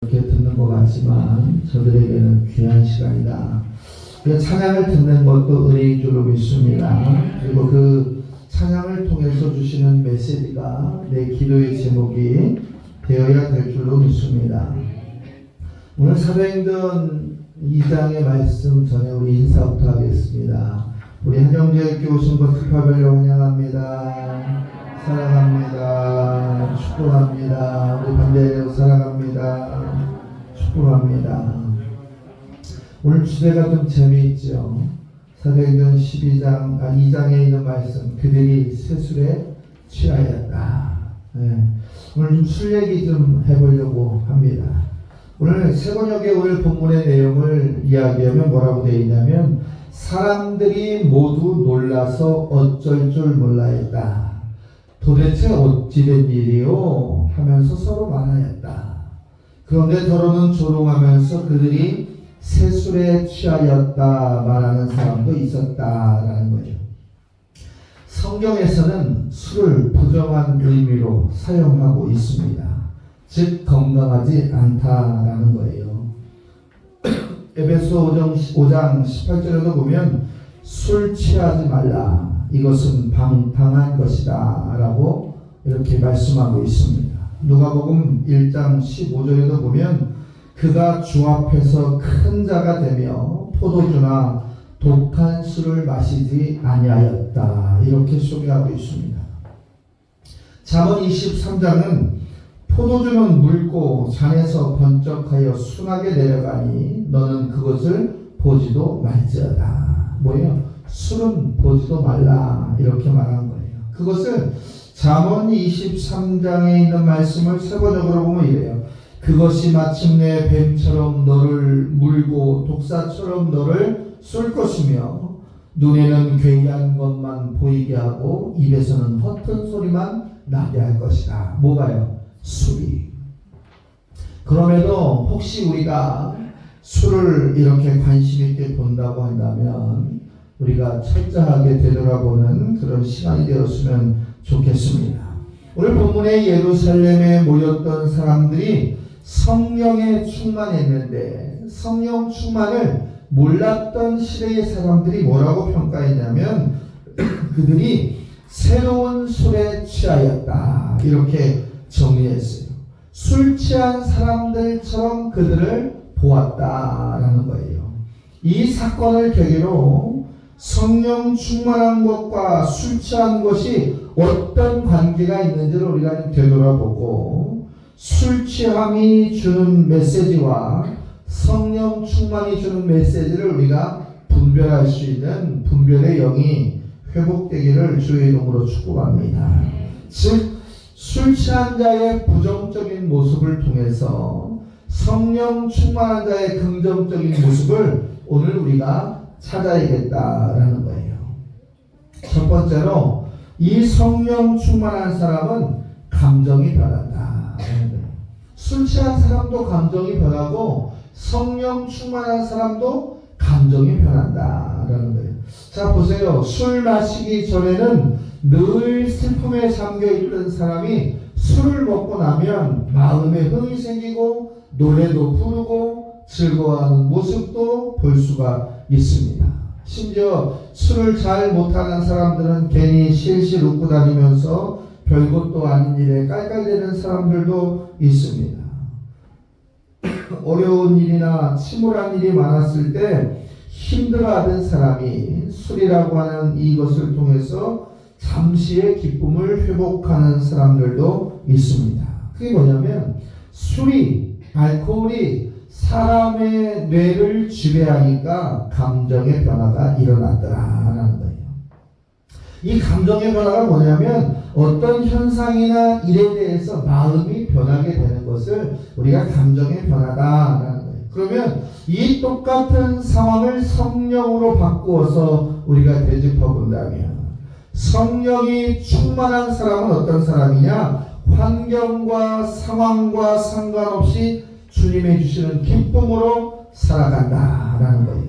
이렇게 듣는 것 같지만 저들에게는 귀한 시간이다. 그 찬양을 듣는 것도 은혜인 줄로 믿습니다. 그리고 그 찬양을 통해서 주시는 메시지가 내 기도의 제목이 되어야 될 줄로 믿습니다. 오늘 사도행전 2장의 말씀 전에 우리 인사부터 하겠습니다. 우리 한영재교회 오신 것 특파별로 환영합니다. 사랑합니다. 축복합니다. 우리 반대로 사랑합니다. 축복합니다. 오늘 주제가 좀 재미있죠. 사도행전 2장에 있는 말씀, 그들이 세술에 취하였다. 네. 오늘 좀 술 얘기 좀 해보려고 합니다. 오늘 세번역의 오늘 본문의 내용을 이야기하면 뭐라고 되어 있냐면, 사람들이 모두 놀라서 어쩔 줄 몰라했다. 도대체 어찌된 일이요? 하면서 서로 말하였다. 그런데 더러는 조롱하면서 그들이 세술에 취하였다 말하는 사람도 있었다라는 거죠. 성경에서는 술을 부정한 의미로 사용하고 있습니다. 즉 건강하지 않다라는 거예요. 에베소 5장 18절에도 보면 술 취하지 말라. 이것은 방탕한 것이다 라고 이렇게 말씀하고 있습니다. 누가복음 1장 15절에도 보면 그가 주 앞에서 큰 자가 되며 포도주나 독한 술을 마시지 아니하였다 이렇게 소개하고 있습니다. 잠언 23장은 포도주는 묽고 잔에서 번쩍하여 순하게 내려가니 너는 그것을 보지도 말지어다. 뭐예요? 술은 보지도 말라 이렇게 말한 거예요. 그것을 잠언 23장에 있는 말씀을 세번역으로 보면 이래요. 그것이 마침내 뱀처럼 너를 물고 독사처럼 너를 쏠 것이며 눈에는 괴이한 것만 보이게 하고 입에서는 허튼 소리만 나게 할 것이다. 뭐가요? 술이. 그럼에도 혹시 우리가 술을 이렇게 관심 있게 본다고 한다면 우리가 철저하게 되돌아보는 그런 시간이 되었으면 좋겠습니다. 오늘 본문에 예루살렘에 모였던 사람들이 성령에 충만했는데 성령 충만을 몰랐던 시대의 사람들이 뭐라고 평가했냐면 그들이 새로운 술에 취하였다 이렇게 정리했어요. 술 취한 사람들처럼 그들을 보았다라는 거예요. 이 사건을 계기로 성령 충만한 것과 술 취한 것이 어떤 관계가 있는지를 우리가 좀 되돌아보고 술 취함이 주는 메시지와 성령 충만이 주는 메시지를 우리가 분별할 수 있는 분별의 영이 회복되기를 주의 이름으로 축복합니다. 즉 술 취한 자의 부정적인 모습을 통해서 성령 충만한 자의 긍정적인 모습을 오늘 우리가 찾아야겠다라는 거예요. 첫 번째로 이 성령 충만한 사람은 감정이 변한다. 술 취한 사람도 감정이 변하고 성령 충만한 사람도 감정이 변한다라는 거예요. 자 보세요. 술 마시기 전에는 늘 슬픔에 잠겨있던 사람이 술을 먹고 나면 마음에 흥이 생기고 노래도 부르고 즐거워하는 모습도 볼 수가 있습니다. 심지어 술을 잘 못하는 사람들은 괜히 실실 웃고 다니면서 별것도 아닌 일에 깔깔대는 사람들도 있습니다. 어려운 일이나 침울한 일이 많았을 때 힘들어하던 사람이 술이라고 하는 이것을 통해서 잠시의 기쁨을 회복하는 사람들도 있습니다. 그게 뭐냐면 알코올이 사람의 뇌를 지배하니까 감정의 변화가 일어나더라라는 거예요. 이 감정의 변화가 뭐냐면 어떤 현상이나 일에 대해서 마음이 변하게 되는 것을 우리가 감정의 변화다라는 거예요. 그러면 이 똑같은 상황을 성령으로 바꾸어서 우리가 되짚어 본다면 성령이 충만한 사람은 어떤 사람이냐? 환경과 상황과 상관없이 주님이 주시는 기쁨으로 살아간다라는 거예요.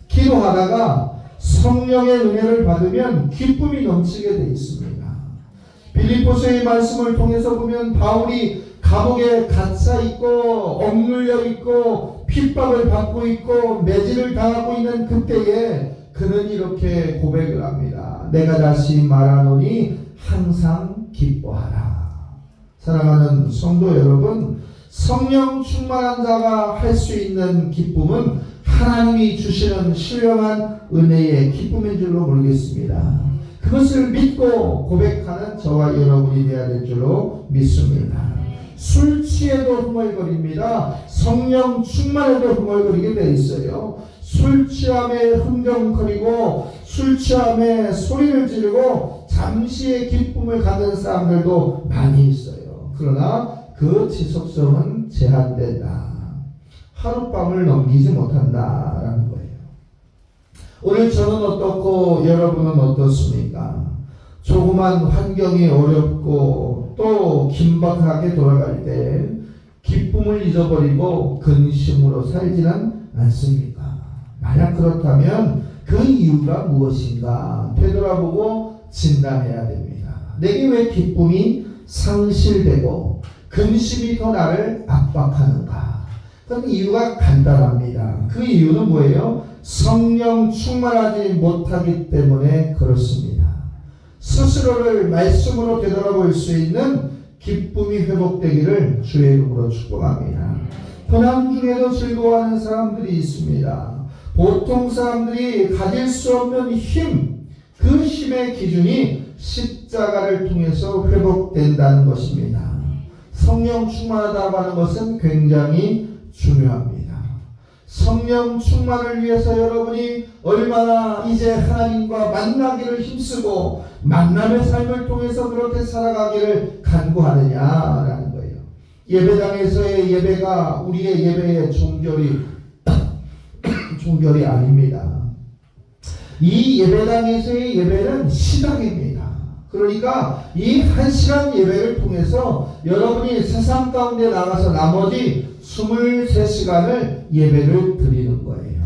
기도하다가 성령의 은혜를 받으면 기쁨이 넘치게 되어 있습니다. 빌립보서의 말씀을 통해서 보면 바울이 감옥에 갇혀 있고 억눌려 있고 핍박을 받고 있고 매질을 당하고 있는 그때에 그는 이렇게 고백을 합니다. 내가 다시 말하노니 항상 기뻐하라. 사랑하는 성도 여러분, 성령 충만한 자가 할 수 있는 기쁨은 하나님이 주시는 신령한 은혜의 기쁨인 줄로 모르겠습니다. 그것을 믿고 고백하는 저와 여러분이 되어야 될 줄로 믿습니다. 술 취해도 흥얼거립니다. 성령 충만해도 흥얼거리게 되어 있어요. 술 취함에 흥정거리고 술 취함에 소리를 지르고 잠시의 기쁨을 갖는 사람들도 많이 있어요. 그러나 그 지속성은 제한된다. 하룻밤을 넘기지 못한다라는 거예요. 오늘 저는 어떻고 여러분은 어떻습니까? 조그만 환경이 어렵고 또 긴박하게 돌아갈 때 기쁨을 잊어버리고 근심으로 살지는 않습니까? 만약 그렇다면 그 이유가 무엇인가 되돌아보고 진단해야 됩니다. 내게 왜 기쁨이 상실되고 근심이 더 나를 압박하는가? 그 이유가 간단합니다. 그 이유는 뭐예요? 성령 충만하지 못하기 때문에 그렇습니다. 스스로를 말씀으로 되돌아볼 수 있는 기쁨이 회복되기를 주의 이름으로 축복합니다. 고난 중에도 즐거워하는 사람들이 있습니다. 보통 사람들이 가질 수 없는 힘, 그 힘의 기준이 십자가를 통해서 회복된다는 것입니다. 성령 충만하다고 하는 것은 굉장히 중요합니다. 성령 충만을 위해서 여러분이 얼마나 이제 하나님과 만나기를 힘쓰고 만남의 삶을 통해서 그렇게 살아가기를 간구하느냐라는 거예요. 예배당에서의 예배가 우리의 예배의 종결이 아닙니다. 이 예배당에서의 예배는 시작입니다. 그러니까 이 1시간 예배를 통해서 여러분이 세상 가운데 나가서 나머지 23시간을 예배를 드리는 거예요.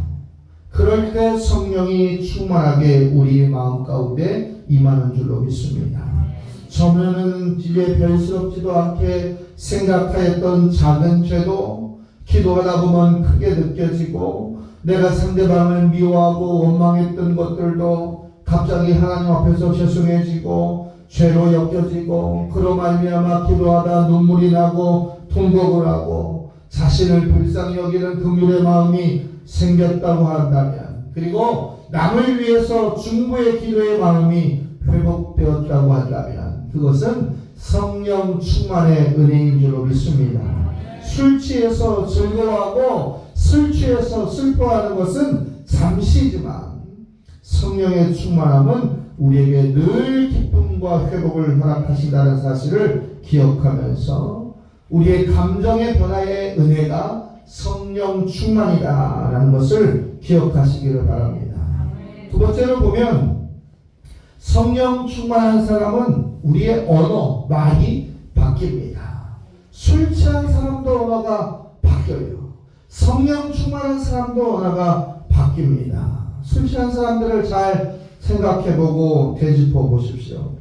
그럴 때 성령이 충만하게 우리의 마음 가운데 임하는 줄로 믿습니다. 처음에는 이제 별스럽지도 않게 생각하였던 작은 죄도 기도하다 보면 크게 느껴지고 내가 상대방을 미워하고 원망했던 것들도 갑자기 하나님 앞에서 죄송해지고 죄로 엮여지고 그로 말미암아 기도하다 눈물이 나고 통곡을 하고 자신을 불쌍히 여기는 긍휼의 마음이 생겼다고 한다면, 그리고 남을 위해서 중보의 기도의 마음이 회복되었다고 한다면 그것은 성령 충만의 은혜인 줄로 믿습니다. 술 취해서 즐거워하고 술 취해서 슬퍼하는 것은 잠시지만 성령의 충만함은 우리에게 늘 기쁨과 회복을 허락하신다는 사실을 기억하면서 우리의 감정의 변화의 은혜가 성령 충만이다라는 것을 기억하시기를 바랍니다. 두 번째로 보면 성령 충만한 사람은 우리의 언어, 말이 바뀝니다. 술 취한 사람도 언어가 바뀌어요. 성령 충만한 사람도 언어가 바뀝니다. 술 취한 사람들을 잘 생각해보고 되짚어 보십시오.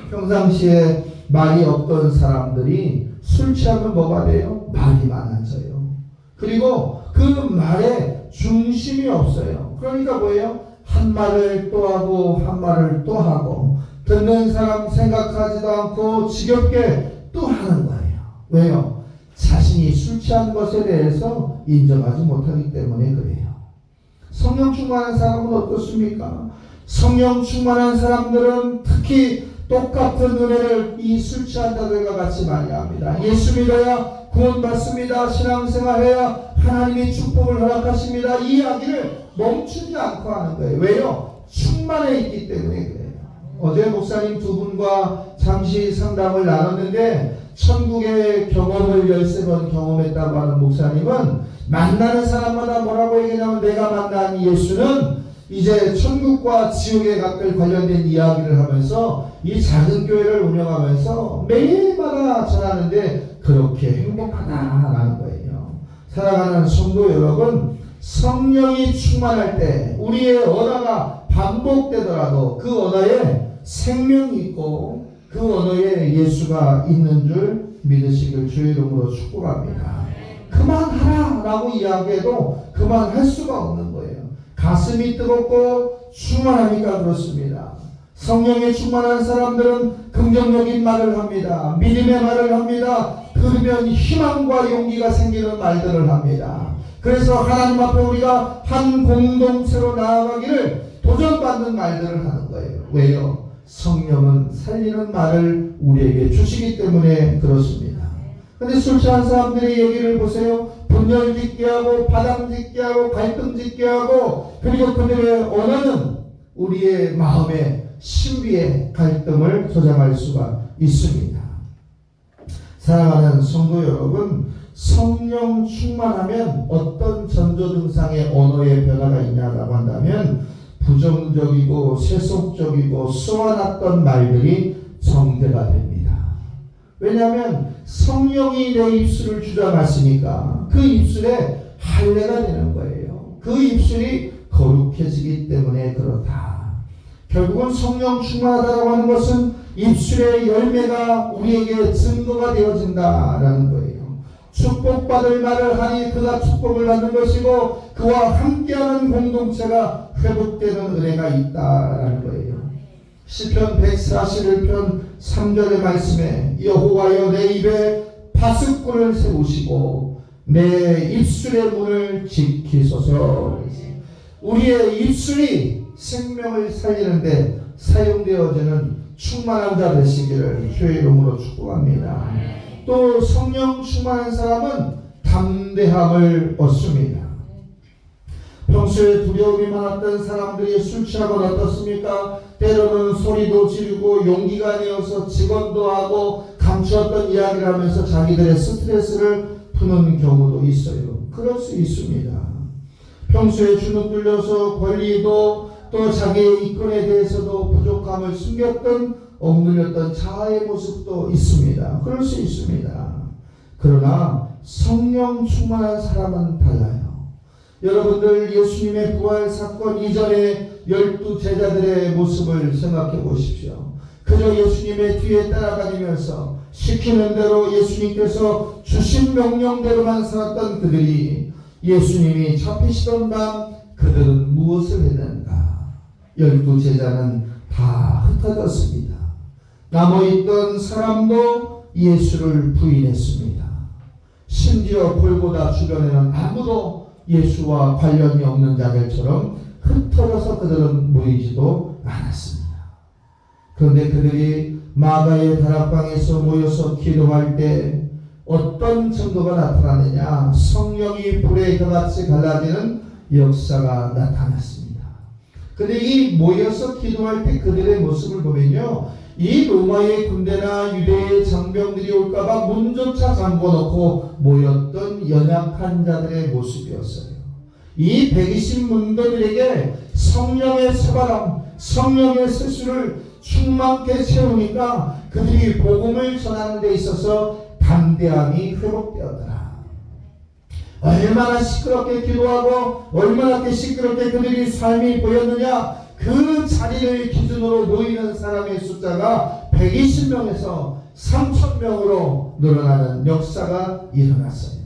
평상시에 말이 없던 사람들이 술 취하면 뭐가 돼요? 말이 많아져요. 그리고 그 말에 중심이 없어요. 그러니까 뭐예요? 한 말을 또 하고 한 말을 또 하고 듣는 사람 생각하지도 않고 지겹게 또 하는 거예요. 왜요? 자신이 술 취한 것에 대해서 인정하지 못하기 때문에 그래요. 성령 충만한 사람은 어떻습니까? 성령 충만한 사람들은 특히 똑같은 은혜를 이 술 취한 자들과 같이 많이 합니다. 예수 믿어야 구원받습니다. 신앙생활해야 하나님이 축복을 허락하십니다. 이 이야기를 멈추지 않고 하는 거예요. 왜요? 충만해 있기 때문에 그래요. 어제 목사님 두 분과 잠시 상담을 나눴는데 천국의 경험을 13번 경험했다고 하는 목사님은 만나는 사람마다 뭐라고 얘기하냐면 내가 만난 예수는 이제 천국과 지옥의 각별 관련된 이야기를 하면서 이 작은 교회를 운영하면서 매일마다 전하는데 그렇게 행복하다라는 거예요. 사랑하는 성도 여러분, 성령이 충만할 때 우리의 언어가 반복되더라도 그 언어에 생명이 있고 그 언어에 예수가 있는 줄 믿으시길 주의 이름으로 축복합니다. 그만하라 라고 이야기해도 그만할 수가 없는 거예요. 가슴이 뜨겁고 충만하니까 그렇습니다. 성령에 충만한 사람들은 긍정적인 말을 합니다. 믿음의 말을 합니다. 들으면 희망과 용기가 생기는 말들을 합니다. 그래서 하나님 앞에 우리가 한 공동체로 나아가기를 도전받는 말들을 하는 거예요. 왜요? 성령은 살리는 말을 우리에게 주시기 때문에 그렇습니다. 근데 술 취한 사람들의 얘기를 보세요. 분열 짓게 하고 바람 짓게 하고 갈등 짓게 하고, 그리고 그들의 언어는 우리의 마음의 신비의 갈등을 조장할 수가 있습니다. 사랑하는 성도 여러분, 성령 충만하면 어떤 전조 증상의 언어의 변화가 있냐라고 한다면 부정적이고 세속적이고 쏘아놨던 말들이 정제가 됩니다. 왜냐하면 성령이 내 입술을 주장하시니까 그 입술에 할례가 되는 거예요. 그 입술이 거룩해지기 때문에 그렇다. 결국은 성령 충만하다고 하는 것은 입술의 열매가 우리에게 증거가 되어진다라는 거예요. 축복받을 말을 하니 그가 축복을 받는 것이고 그와 함께하는 공동체가 회복되는 은혜가 있다라는 거예요. 시편 141편 3절의 말씀에 여호와여 내 입에 파수꾼을 세우시고 내 입술의 문을 지키소서. 우리의 입술이 생명을 살리는데 사용되어지는 충만한 자 되시기를 주의 이름으로 축복합니다. 또 성령 충만한 사람은 담대함을 얻습니다. 평소에 두려움이 많았던 사람들이 술 취하면 어떻습니까? 때로는 소리도 지르고 용기가 내어서 직언도 하고 감추었던 이야기를 하면서 자기들의 스트레스를 푸는 경우도 있어요. 그럴 수 있습니다. 평소에 주눅 들려서 권리도 또 자기의 이권에 대해서도 부족함을 숨겼던 억눌렸던 자아의 모습도 있습니다. 그럴 수 있습니다. 그러나 성령 충만한 사람은 달라요. 여러분들 예수님의 부활 사건 이전에 12 제자들의 모습을 생각해 보십시오. 그저 예수님의 뒤에 따라다니면서 시키는 대로 예수님께서 주신 명령대로만 살았던 그들이 예수님이 잡히시던 밤 그들은 무엇을 했는가? 12 제자는 다 흩어졌습니다. 남아있던 사람도 예수를 부인했습니다. 심지어 골고다 주변에는 아무도 예수와 관련이 없는 자들처럼 흩어져서 그들은 모이지도 않았습니다. 그런데 그들이 마가의 다락방에서 모여서 기도할 때 어떤 증거가 나타나느냐? 성령이 불에 같이 갈라지는 역사가 나타났습니다. 근데 이 모여서 기도할 때 그들의 모습을 보면요, 이 로마의 군대나 유대의 장병들이 올까봐 문조차 잠궈놓고 모였던 연약한 자들의 모습이었어요. 이 120문도들에게 성령의 새바람, 성령의 세수를 충만케 채우니까 그들이 복음을 전하는 데 있어서 담대함이 회복되었더라. 얼마나 시끄럽게 기도하고 얼마나 시끄럽게 그들이 삶이 보였느냐. 그 자리를 기준으로 모이는 사람의 숫자가 120명에서 3,000명으로 늘어나는 역사가 일어났어요.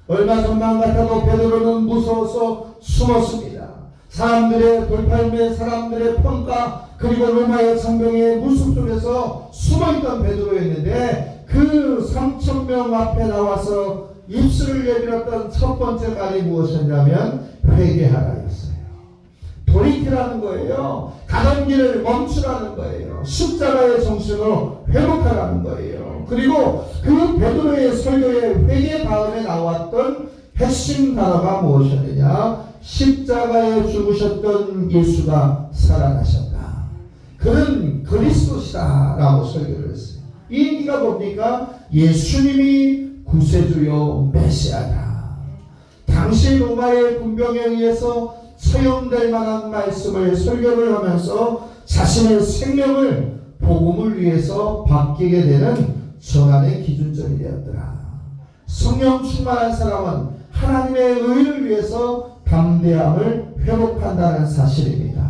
얼마 전만 같아도 베드로는 무서워서 숨었습니다. 사람들의 돌팔매, 사람들의 평가, 그리고 로마의 장병의 무술 속에서 숨어있던 베드로였는데 그 3,000명 앞에 나와서 입술을 내밀었던 첫 번째 말이 무엇이었냐면 회개하라였어요. 돌이키라는 거예요. 가던 길을 멈추라는 거예요. 십자가의 정신으로 회복하라는 거예요. 그리고 그 베드로의 설교의 회개 다음에 나왔던 핵심 단어가 무엇이었느냐? 십자가에 죽으셨던 예수가 살아나셨다. 그는 그리스도시다 라고 설교를 했어요. 이 얘기가 뭡니까? 예수님이 구세주요 메시아다. 당시 로마의 군병에 의해서 처형될 만한 말씀을 설교를 하면서 자신의 생명을 복음을 위해서 바뀌게 되는 전환의 기준점이 되었더라. 성령 충만한 사람은 하나님의 의를 위해서 담대함을 회복한다는 사실입니다.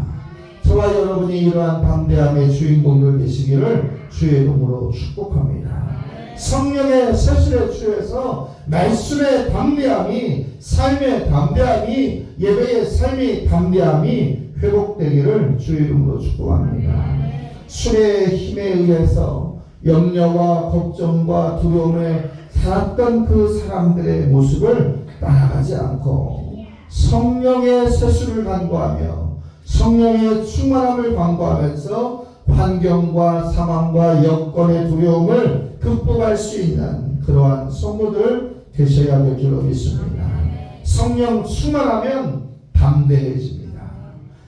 저와 여러분이 이러한 담대함의 주인공들 되시기를 주의 이름으로 축복합니다. 성령의 세술에 취해서 말씀의 담대함이, 삶의 담대함이, 예배의 삶의 담대함이 회복되기를 주 이름으로 축복합니다. 술의 힘에 의해서 염려와 걱정과 두려움에 살았던 그 사람들의 모습을 따라가지 않고 성령의 세수를 간구하며 성령의 충만함을 간구하면서 환경과 상황과 여건의 두려움을 극복할 수 있는 그러한 성도들 되셔야 될 줄로 믿습니다. 성령 충만하면 담대해집니다.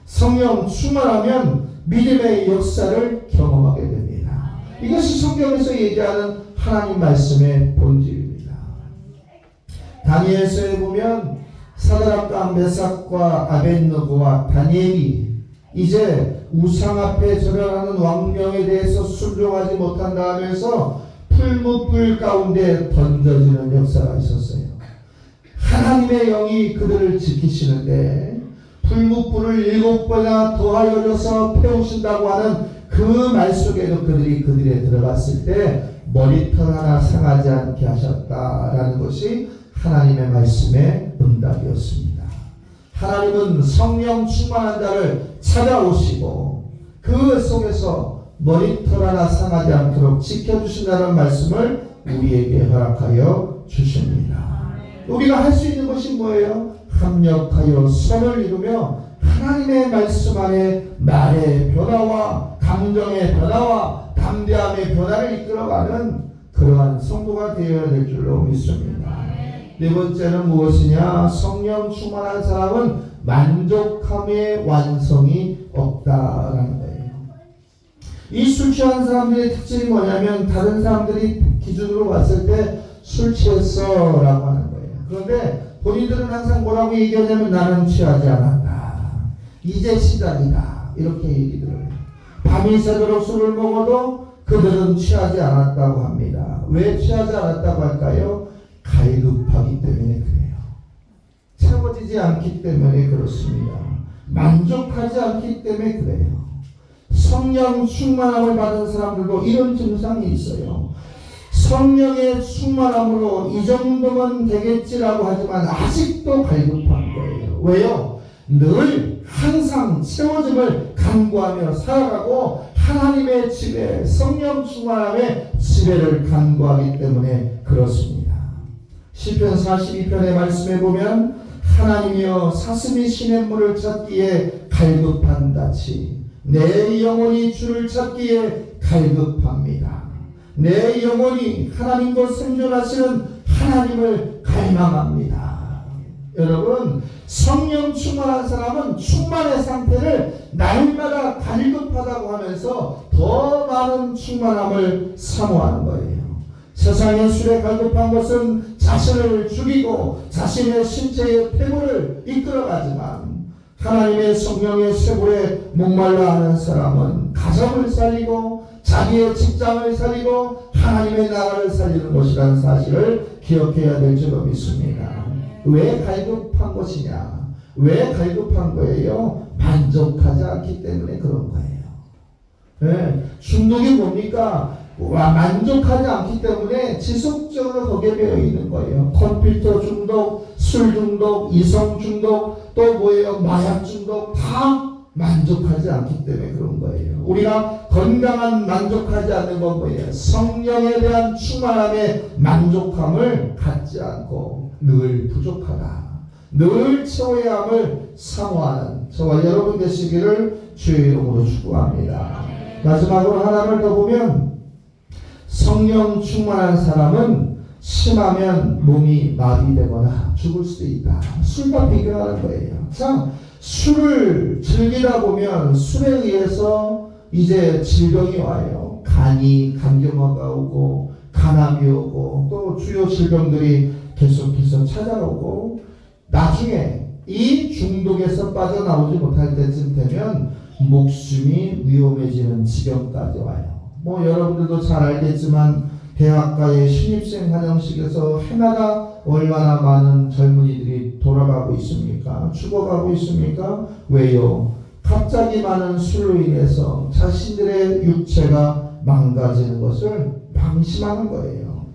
성령 충만하면 믿음의 역사를 경험하게 됩니다. 이것이 성경에서 얘기하는 하나님 말씀의 본질입니다. 다니엘서에 보면 사드락과 메삭과 아벳느고와 다니엘이 이제 우상 앞에 절하는 왕명에 대해서 순종하지 못한다 하면서 풀무불 가운데 던져지는 역사가 있었어요. 하나님의 영이 그들을 지키시는데 풀무불을 7번이나 더하여져서 태우신다고 하는 그 말 속에도 그들이 들어갔을 때 머리털 하나 상하지 않게 하셨다라는 것이 하나님의 말씀의 응답이었습니다. 하나님은 성령 충만한 자를 찾아오시고 그 속에서 머리털 하나 상하지 않도록 지켜주신다는 말씀을 우리에게 허락하여 주십니다. 우리가 할 수 있는 것이 뭐예요? 합력하여 선을 이루며 하나님의 말씀 안에 말의 변화와 감정의 변화와 담대함의 변화를 이끌어가는 그러한 성도가 되어야 될 줄로 믿습니다. 네 번째는 무엇이냐? 성령 충만한 사람은 만족함의 완성이 없다라는 거예요. 이 술 취한 사람들의 특징이 뭐냐면 다른 사람들이 기준으로 봤을 때 술 취했어 라고 하는 거예요. 그런데 본인들은 항상 뭐라고 얘기하냐면 나는 취하지 않았다. 이제 시작이다. 이렇게 얘기를 해요. 밤이 새도록 술을 먹어도 그들은 취하지 않았다고 합니다. 왜 취하지 않았다고 할까요? 갈급하기 때문에 그래요. 채워지지 않기 때문에 그렇습니다. 만족하지 않기 때문에 그래요. 성령 충만함을 받은 사람들도 이런 증상이 있어요. 성령의 충만함으로 이 정도면 되겠지라고 하지만 아직도 갈급한 거예요. 왜요? 늘 항상 채워짐을 간구하며 살아가고 하나님의 지배, 성령 충만함의 지배를 간구하기 때문에 그렇습니다. 시편 42편의 말씀에 보면 하나님이여 사슴이 시냇물을 찾기에 갈급한 낯이 내 영혼이 주를 찾기에 갈급합니다. 내 영혼이 하나님과 생존하시는 하나님을 갈망합니다. 여러분, 성령 충만한 사람은 충만의 상태를 날마다 갈급하다고 하면서 더 많은 충만함을 사모하는 거예요. 세상의 술에 갈급한 것은 자신을 죽이고 자신의 신체의 폐물을 이끌어가지만 하나님의 성령의 쇠불에 목말라 하는 사람은 가정을 살리고 자기의 직장을 살리고 하나님의 나라를 살리는 것이라는 사실을 기억해야 될 줄로 믿습니다. 왜 갈급한 것이냐? 왜 갈급한 거예요? 만족하지 않기 때문에 그런 거예요. 네, 중독이 뭡니까? 만족하지 않기 때문에 지속적으로 거기에 배어 있는 거예요. 컴퓨터 중독, 술 중독, 이성 중독, 또 뭐예요? 마약 중독, 다 만족하지 않기 때문에 그런 거예요. 우리가 건강한 만족하지 않는 건 뭐예요? 성령에 대한 충만함의 만족함을 갖지 않고 늘 부족하다, 늘 채워야 함을 사모하는 저와 여러분 되시기를 주의 이름으로 축복합니다. 마지막으로 하나를 더 보면 성령 충만한 사람은 심하면 몸이 마비되거나 죽을 수도 있다. 술과 비교하는 거예요. 참 술을 즐기다 보면 술에 의해서 이제 질병이 와요. 간이 간경화가 오고 간암이 오고 또 주요 질병들이 계속해서 찾아오고 나중에 이 중독에서 빠져나오지 못할 때쯤 되면 목숨이 위험해지는 지경까지 와요. 뭐 여러분들도 잘 알겠지만 대학가의 신입생 환영식에서 해마다 얼마나 많은 젊은이들이 돌아가고 있습니까? 죽어가고 있습니까? 왜요? 갑자기 많은 술로 인해서 자신들의 육체가 망가지는 것을 방심하는 거예요.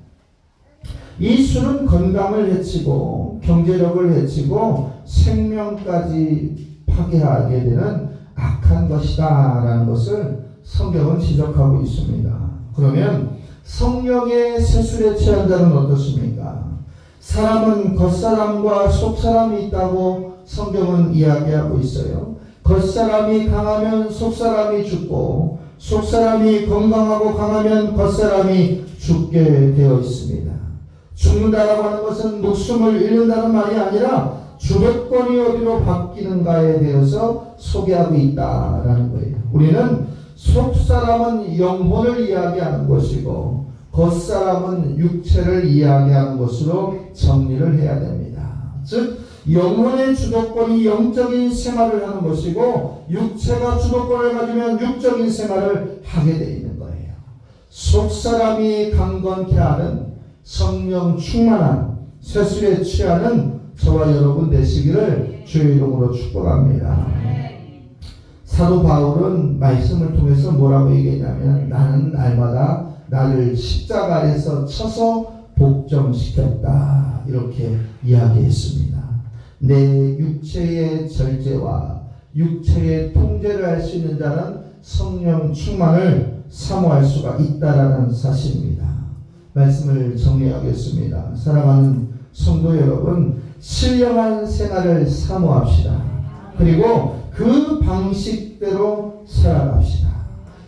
이 술은 건강을 해치고 경제력을 해치고 생명까지 파괴하게 되는 악한 것이다 라는 것을 성경은 지적하고 있습니다. 그러면 성령의 세술에 취한 자는 어떻습니까? 사람은 겉사람과 속사람이 있다고 성경은 이야기하고 있어요. 겉사람이 강하면 속사람이 죽고 속사람이 건강하고 강하면 겉사람이 죽게 되어 있습니다. 죽는다라고 하는 것은 목숨을 잃는다는 말이 아니라 주도권이 어디로 바뀌는가에 대해서 소개하고 있다라는 거예요. 우리는 속사람은 영혼을 이야기하는 것이고 겉사람은 육체를 이야기하는 것으로 정리를 해야 됩니다. 즉 영혼의 주도권이 영적인 생활을 하는 것이고 육체가 주도권을 가지면 육적인 생활을 하게 되어 있는 거예요. 속사람이 강건케 하는 성령 충만한 세술에 취하는 저와 여러분 되시기를 주의 이름으로 축복합니다. 사도 바울은 말씀을 통해서 뭐라고 얘기했냐면 나는 날마다 나를 십자가 아래서 쳐서 복종시켰다 이렇게 이야기했습니다. 내 육체의 절제와 육체의 통제를 할 수 있는 자는 성령 충만을 사모할 수가 있다라는 사실입니다. 말씀을 정리하겠습니다. 사랑하는 성도 여러분, 신령한 생활을 사모합시다. 그리고 그 방식대로 살아갑시다.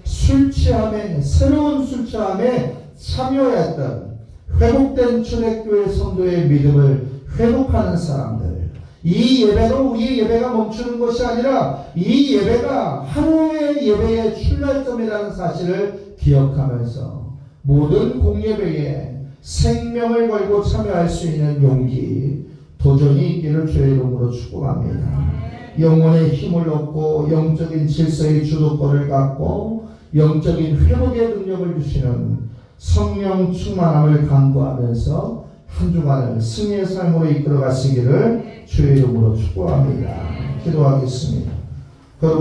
술 취함에 새로운 술 취함에 참여했던 회복된 초대교회 성도의 믿음을 회복하는 사람들, 이 예배로 우리의 예배가 멈추는 것이 아니라 이 예배가 하루의 예배의 출발점이라는 사실을 기억하면서 모든 공예배에 생명을 걸고 참여할 수 있는 용기, 도전이 있기를 주의 이름으로 축복합니다. 영혼의 힘을 얻고 영적인 질서의 주도권을 갖고 영적인 회복의 능력을 주시는 성령 충만함을 간구하면서 한 주간을 승리의 삶으로 이끌어 가시기를 주의 이름으로 축복합니다. 기도하겠습니다.